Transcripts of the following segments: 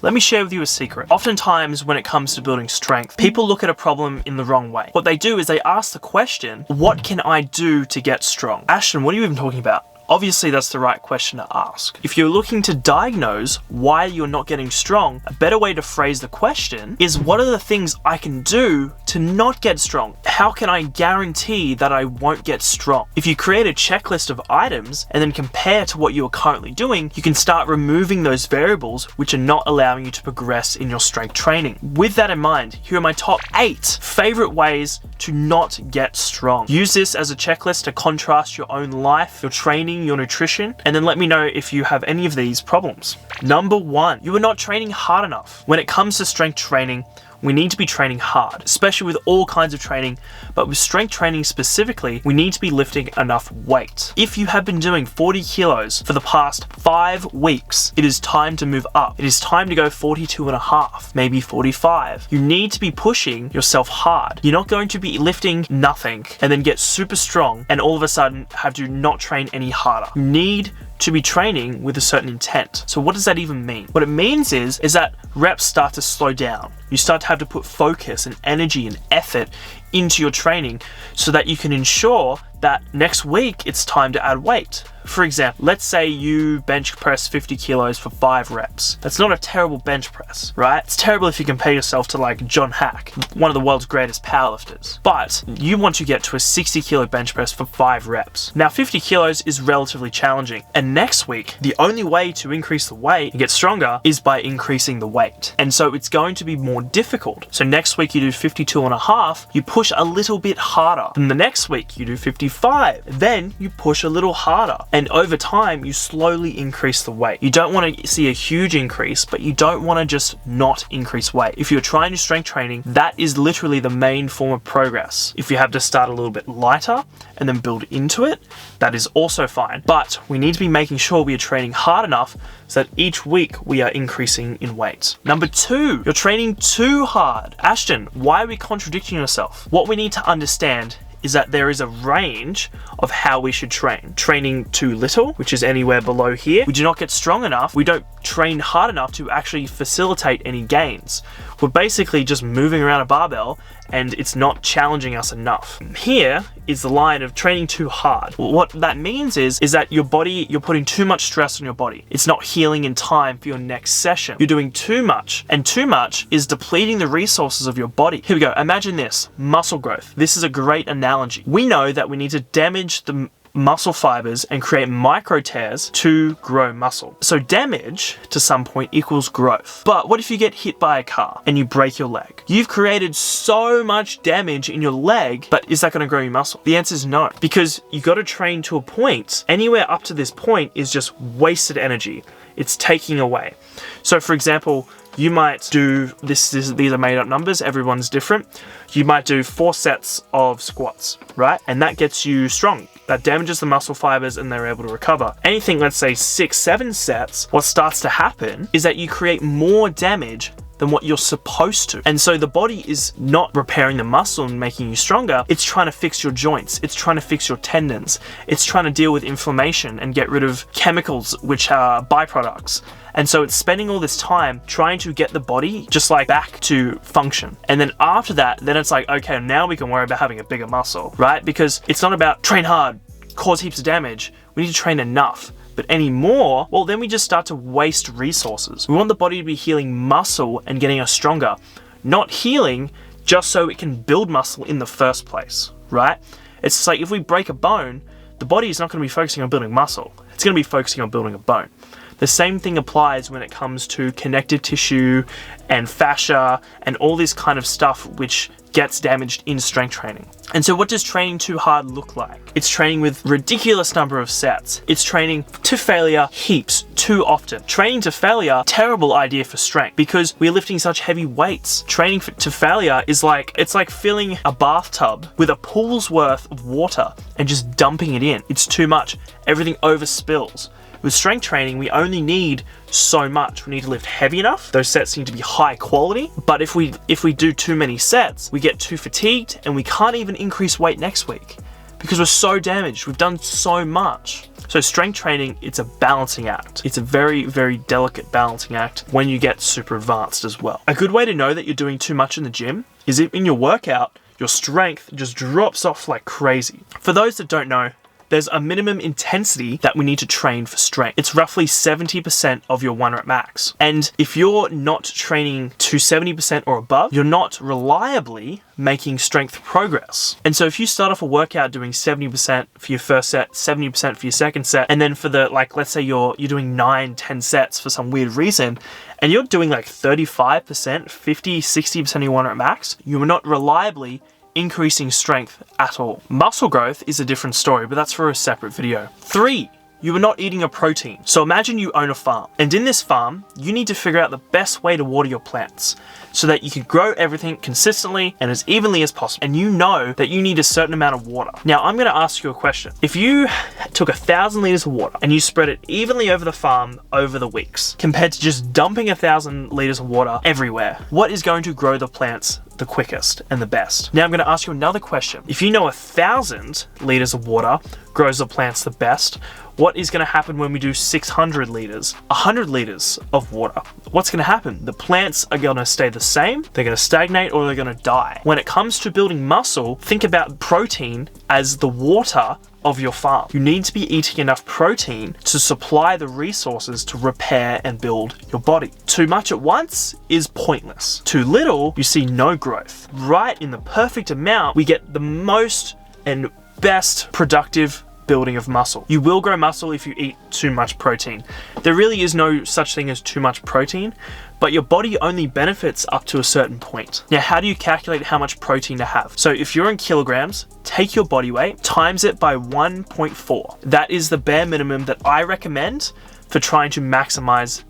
Let me share with you a secret. Oftentimes when it comes to building strength, people look at a problem in the wrong way. What they do is they ask the question, what can I do to get strong? Ashton, what are you even talking about? Obviously, that's the right question to ask. If you're looking to diagnose why you're not getting strong, a better way to phrase the question is, what are the things I can do to not get strong? How can I guarantee that I won't get strong? If you create a checklist of items and then compare to what you are currently doing, you can start removing those variables which are not allowing you to progress in your strength training. With that in mind, here are my top 8 favorite ways to not get strong. Use this as a checklist to contrast your own life, your training, your nutrition, and then let me know if you have any of these problems. Number 1, you are not training hard enough. When it comes to strength training, we need to be training hard, especially with all kinds of training, but with strength training specifically, we need to be lifting enough weight. If you have been doing 40 kilos for the past 5 weeks, it is time to move up. It is time to go 42.5, maybe 45. You need to be pushing yourself hard. You're not going to be lifting nothing and then get super strong and all of a sudden have to not train any harder. You need to be training with a certain intent. So what does that even mean? What it means is that reps start to slow down. You start to have to put focus and energy and effort into your training so that you can ensure that next week it's time to add weight. For example, let's say you bench press 50 kilos for 5 reps. That's not a terrible bench press, right? It's terrible if you compare yourself to like John Haack, one of the world's greatest powerlifters. But you want to get to a 60 kilo bench press for 5 reps. Now 50 kilos is relatively challenging. And next week, the only way to increase the weight and get stronger is by increasing the weight. And so it's going to be more difficult. So next week you do 52.5, you push a little bit harder. And the next week you do 55, then you push a little harder. And over time, you slowly increase the weight. You don't want to see a huge increase, but you don't want to just not increase weight. If you're trying to strength training, that is literally the main form of progress. If you have to start a little bit lighter and then build into it, that is also fine. But we need to be making sure we are training hard enough so that each week we are increasing in weight. Number 2, you're training too hard. Ashton, why are we contradicting yourself? What we need to understand is that there is a range of how we should train. Training too little, which is anywhere below here. We do not get strong enough. We don't train hard enough to actually facilitate any gains. We're basically just moving around a barbell and it's not challenging us enough. Here is the line of training too hard. What that means is that your body, you're putting too much stress on your body. It's not healing in time for your next session. You're doing too much, and too much is depleting the resources of your body. Here we go. Imagine this, muscle growth. This is a great analogy. We know that we need to damage the muscle fibers and create micro tears to grow muscle. So damage to some point equals growth. But what if you get hit by a car and you break your leg? You've created so much damage in your leg, but is that going to grow your muscle? The answer is no, because you got to train to a point. Anywhere up to this point is just wasted energy. It's taking away. So for example, you might do this, these are made up numbers, everyone's different. You might do 4 sets of squats, right? And that gets you strong. That damages the muscle fibers and they're able to recover. Anything, let's say 6, 7 sets, what starts to happen is that you create more damage than what you're supposed to. And so the body is not repairing the muscle and making you stronger. It's trying to fix your joints. It's trying to fix your tendons. It's trying to deal with inflammation and get rid of chemicals, which are byproducts. And so it's spending all this time trying to get the body just like back to function. And then after that, then it's like, okay, now we can worry about having a bigger muscle, right? Because it's not about train hard, cause heaps of damage. We need to train enough. But anymore, well, then we just start to waste resources. We want the body to be healing muscle and getting us stronger, not healing just so it can build muscle in the first place, right? It's just like if we break a bone, the body is not going to be focusing on building muscle. It's going to be focusing on building a bone. The same thing applies when it comes to connective tissue and fascia and all this kind of stuff which gets damaged in strength training. And so what does training too hard look like? It's training with ridiculous number of sets. It's training to failure heaps too often. Training to failure, terrible idea for strength because we're lifting such heavy weights. Training to failure is like, it's like filling a bathtub with a pool's worth of water and just dumping it in. It's too much. Everything overspills. With strength training, we only need so much. We need to lift heavy enough. Those sets need to be high quality. But if we do too many sets, we get too fatigued and we can't even increase weight next week. because we're so damaged. We've done so much. So strength training, it's a balancing act. It's a very, very delicate balancing act when you get super advanced as well. A good way to know that you're doing too much in the gym is if in your workout, your strength just drops off like crazy. For those that don't know, there's a minimum intensity that we need to train for strength. It's roughly 70% of your 1 rep max. And if you're not training to 70% or above, you're not reliably making strength progress. And so if you start off a workout doing 70% for your first set, 70% for your second set, and then for the, like, let's say you're doing 9-10 sets for some weird reason, and you're doing like 35%, 50, 60% of your 1 rep max, you are not reliably increasing strength at all. Muscle growth is a different story, but that's for a separate video. 3, you are not eating a protein. So imagine you own a farm, and in this farm, you need to figure out the best way to water your plants so that you can grow everything consistently and as evenly as possible. And you know that you need a certain amount of water. Now, I'm gonna ask you a question. If you took 1,000 liters of water and you spread it evenly over the farm over the weeks, compared to just dumping 1,000 liters of water everywhere, what is going to grow the plants the quickest and the best? Now I'm going to ask you another question. If you know 1,000 liters of water grows the plants the best, what is going to happen when we do 600 liters, 100 liters of water? What's going to happen? The plants are going to stay the same, they're going to stagnate, or they're going to die. When it comes to building muscle, think about protein as the water of your farm. You need to be eating enough protein to supply the resources to repair and build your body. Too much at once is pointless. Too little, you see no growth. Right in the perfect amount, we get the most and best productive building of muscle. You will grow muscle if you eat too much protein. There really is no such thing as too much protein, but your body only benefits up to a certain point. Now, how do you calculate how much protein to have? So if you're in kilograms, take your body weight, times it by 1.4. That is the bare minimum that I recommend for trying to maximize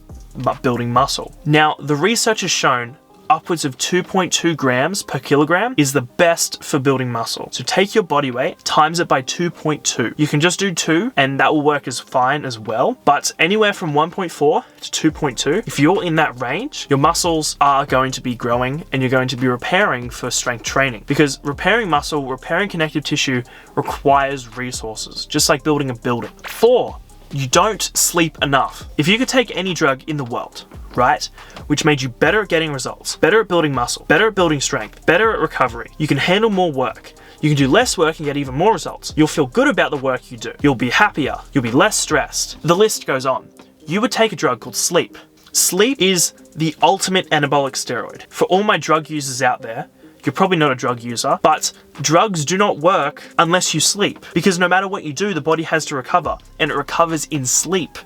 building muscle. Now, the research has shown upwards of 2.2 grams per kilogram is the best for building muscle. So take your body weight, times it by 2.2. You can just do 2 and that will work as fine as well. But anywhere from 1.4 to 2.2, if you're in that range, your muscles are going to be growing and you're going to be repairing for strength training. Because repairing muscle, repairing connective tissue requires resources, just like building a building. 4, you don't sleep enough. If you could take any drug in the world, right, which made you better at getting results, better at building muscle, better at building strength, better at recovery, you can handle more work, you can do less work and get even more results. You'll feel good about the work you do. You'll be happier. You'll be less stressed. The list goes on. You would take a drug called sleep. Sleep is the ultimate anabolic steroid. For all my drug users out there, you're probably not a drug user, but drugs do not work unless you sleep. Because no matter what you do, the body has to recover, and it recovers in sleep.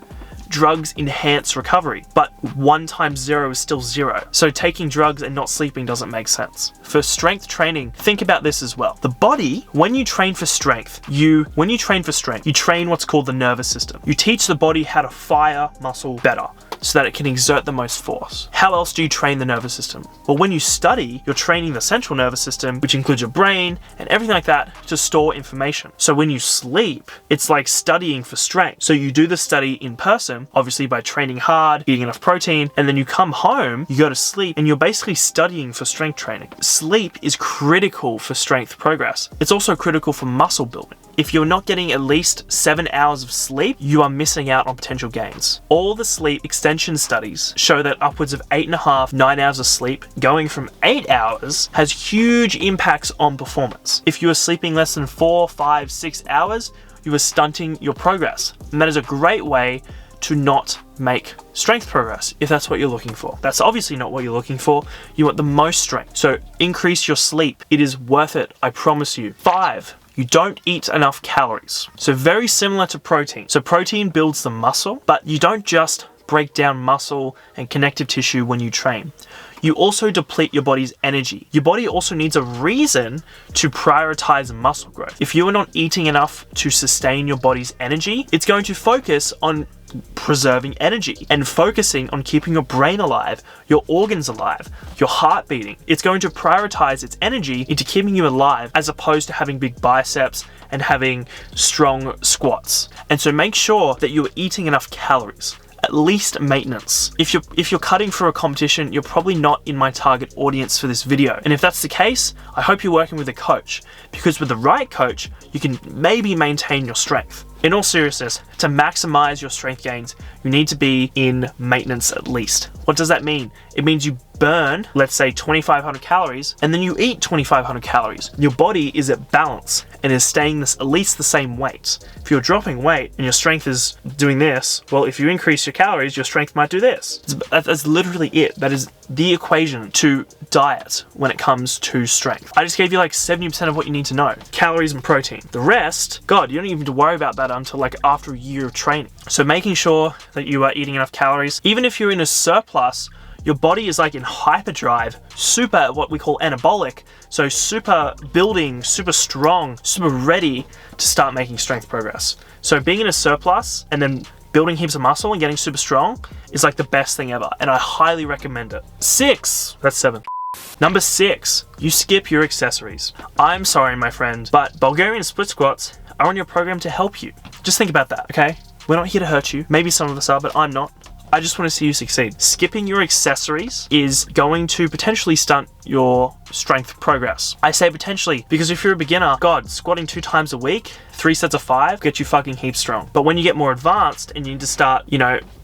Drugs enhance recovery, but 1 times 0 is still 0. So taking drugs and not sleeping doesn't make sense. For strength training, think about this as well. The body, when you train for strength, you train what's called the nervous system. You teach the body how to fire muscle better, so that it can exert the most force. How else do you train the nervous system? Well, when you study, you're training the central nervous system, which includes your brain and everything like that, to store information. So when you sleep, it's like studying for strength. So you do the study in person, obviously by training hard, eating enough protein, and then you come home, you go to sleep, and you're basically studying for strength training. Sleep is critical for strength progress. It's also critical for muscle building. If you're not getting at least 7 hours of sleep, you are missing out on potential gains. All the sleep extension studies show that upwards of 8.5, 9 hours of sleep, going from 8 hours, has huge impacts on performance. If you are sleeping less than 4, 5, 6 hours, you are stunting your progress. And that is a great way to not make strength progress if that's what you're looking for. That's obviously not what you're looking for. You want the most strength. So increase your sleep. It is worth it, I promise you. 5, you don't eat enough calories. So very similar to protein. So protein builds the muscle, but you don't just break down muscle and connective tissue when you train. You also deplete your body's energy. Your body also needs a reason to prioritize muscle growth. If you are not eating enough to sustain your body's energy, it's going to focus on preserving energy and focusing on keeping your brain alive, your organs alive, your heart beating. It's going to prioritize its energy into keeping you alive as opposed to having big biceps and having strong squats. And so make sure that you are eating enough calories. at least maintenance. If you're cutting for a competition, you're probably not in my target audience for this video. And if that's the case, I hope you're working with a coach, because with the right coach, you can maybe maintain your strength. In all seriousness, to maximize your strength gains, you need to be in maintenance at least. What does that mean? It means you burn, let's say 2,500 calories, and then you eat 2,500 calories. Your body is at balance and is staying at least the same weight. If you're dropping weight and your strength is doing this, well, if you increase your calories, your strength might do this. That's literally it. That is the equation to diet when it comes to strength. I just gave you like 70% of what you need to know. Calories and protein. The rest, God, you don't even have to worry about that until like after a year of training. So making sure that you are eating enough calories, even if you're in a surplus, your body is like in hyperdrive, super what we call anabolic, so super building, super strong, super ready to start making strength progress. So being in a surplus and then building heaps of muscle and getting super strong is like the best thing ever, and I highly recommend it. 6, that's 7. Number 6, you skip your accessories. I'm sorry, my friend, but Bulgarian split squats are on your program to help you. Just think about that, okay? We're not here to hurt you. Maybe some of us are, but I'm not. I just want to see you succeed. Skipping your accessories is going to potentially stunt your strength progress. I say potentially because if you're a beginner, God, squatting 2 times a week, 3 sets of 5, get you fucking heaps strong. But when you get more advanced and you need to start,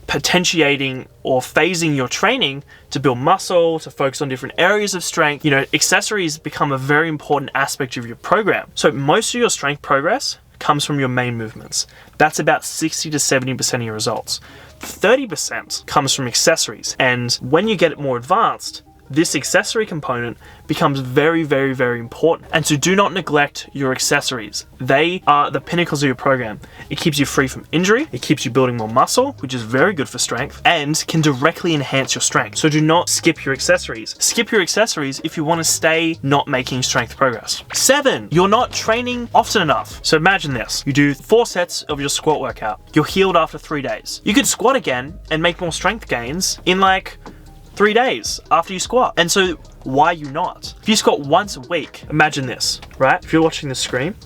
potentiating or phasing your training to build muscle, to focus on different areas of strength, accessories become a very important aspect of your program. So most of your strength progress comes from your main movements. That's about 60 to 70% of your results. 30% comes from accessories. And when you get more advanced, this accessory component becomes very, very, very important. And so do not neglect your accessories. They are the pinnacles of your program. It keeps you free from injury, it keeps you building more muscle, which is very good for strength, and can directly enhance your strength. So do not skip your accessories. Skip your accessories if you want to stay not making strength progress. 7, you're not training often enough. So imagine this. You do 4 sets of your squat workout. You're healed after 3 days. You could squat again and make more strength gains in like 3 days after you squat. And so why you not? If you squat once a week, imagine this, right? If you're watching the screen,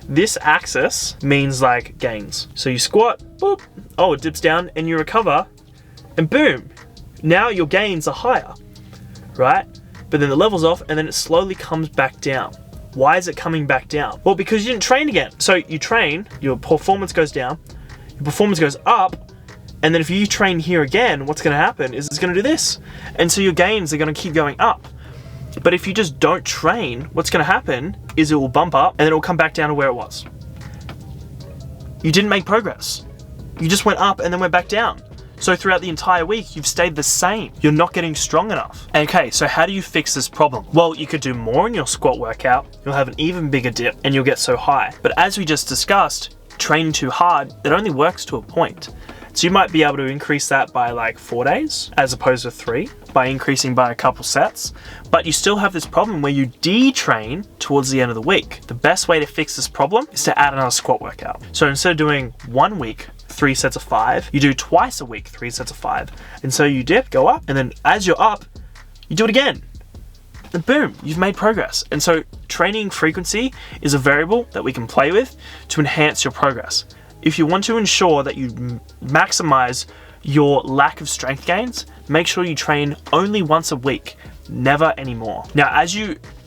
this axis means like gains. So you squat, boop, oh, it dips down and you recover and boom, now your gains are higher, right? But then the level's off and then it slowly comes back down. Why is it coming back down? Well, because you didn't train again. So you train, your performance goes down, your performance goes up, and then if you train here again, what's going to happen is it's going to do this. And so your gains are going to keep going up. But if you just don't train, what's going to happen is it will bump up and then it will come back down to where it was. You didn't make progress. You just went up and then went back down. So throughout the entire week, you've stayed the same. You're not getting strong enough. Okay, so how do you fix this problem? Well, you could do more in your squat workout. You'll have an even bigger dip and you'll get so high. But as we just discussed, training too hard, it only works to a point. So you might be able to increase that by like 4 days as opposed to 3 by increasing by a couple sets. But you still have this problem where you detrain towards the end of the week. The best way to fix this problem is to add another squat workout. So instead of doing 1 week, 3 sets of 5, you do twice a week, 3 sets of 5. And so you dip, go up, and then as you're up, you do it again. And boom, you've made progress. And so training frequency is a variable that we can play with to enhance your progress. If you want to ensure that you maximize your lack of strength gains, make sure you train only once a week, never anymore. Now,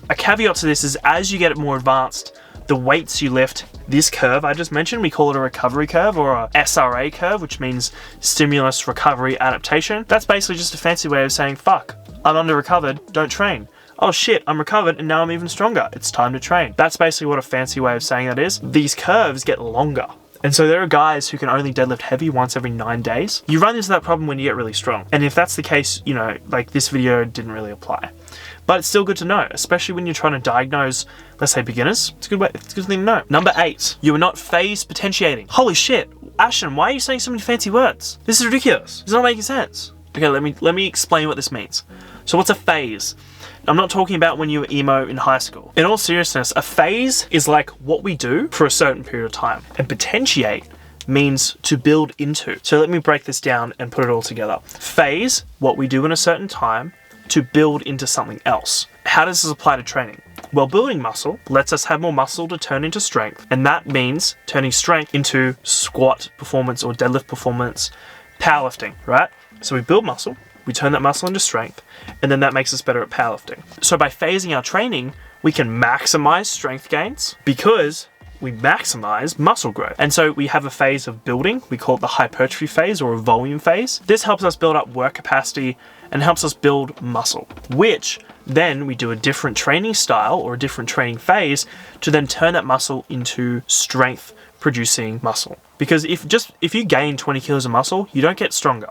a caveat to this is as you get more advanced, the weights you lift, this curve I just mentioned, we call it a recovery curve or a SRA curve, which means stimulus, recovery, adaptation. That's basically just a fancy way of saying, fuck, I'm under recovered, don't train. Oh shit, I'm recovered and now I'm even stronger. It's time to train. That's basically what a fancy way of saying that is. These curves get longer. And so there are guys who can only deadlift heavy once every 9 days. You run into that problem when you get really strong. And if that's the case, like this video didn't really apply. But it's still good to know, especially when you're trying to diagnose, let's say beginners. It's a good thing to know. Number 8, you are not phase potentiating. Holy shit, Ashton, why are you saying so many fancy words? This is ridiculous. It's not making sense. Okay, let me explain what this means. So what's a phase? I'm not talking about when you were emo in high school. In all seriousness, a phase is like what we do for a certain period of time. And potentiate means to build into. So let me break this down and put it all together. Phase, what we do in a certain time to build into something else. How does this apply to training? Well, building muscle lets us have more muscle to turn into strength. And that means turning strength into squat performance or deadlift performance, powerlifting, right? So we build muscle, we turn that muscle into strength, and then that makes us better at powerlifting. So by phasing our training, we can maximize strength gains because we maximize muscle growth. And so we have a phase of building, we call it the hypertrophy phase or a volume phase. This helps us build up work capacity and helps us build muscle, which then we do a different training style or a different training phase to then turn that muscle into strength producing muscle. Because if you gain 20 kilos of muscle, you don't get stronger.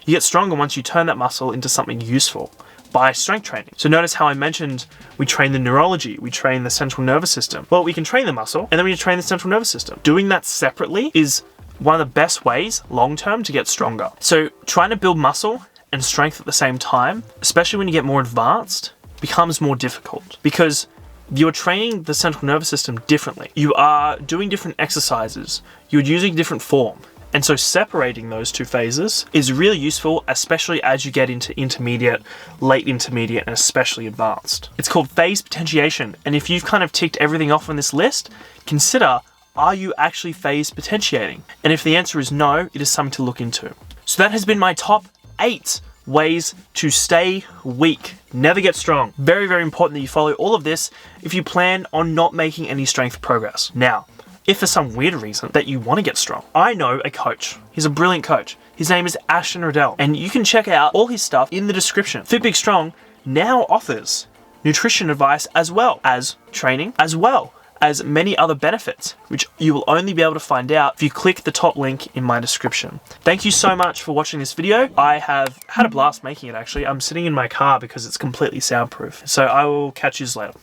You get stronger once you turn that muscle into something useful by strength training. So notice how I mentioned we train the neurology, we train the central nervous system. Well, we can train the muscle and then we train the central nervous system. Doing that separately is one of the best ways long-term to get stronger. So trying to build muscle and strength at the same time, especially when you get more advanced, becomes more difficult because you're training the central nervous system differently. You are doing different exercises. You're using different form. And so separating those two phases is really useful, especially as you get into intermediate, late intermediate, and especially advanced. It's called phase potentiation. And if you've kind of ticked everything off on this list, consider, are you actually phase potentiating? And if the answer is no, it is something to look into. So that has been my top 8 ways to stay weak, never get strong. Very, very important that you follow all of this if you plan on not making any strength progress. Now, if for some weird reason that you want to get strong, I know a coach. He's a brilliant coach. His name is Ashton Riddell, and you can check out all his stuff in the description. FitBigStrong now offers nutrition advice as well as training, as well as many other benefits, which you will only be able to find out if you click the top link in my description. Thank you so much for watching this video. I have had a blast making it actually. I'm sitting in my car because it's completely soundproof. So I will catch you later.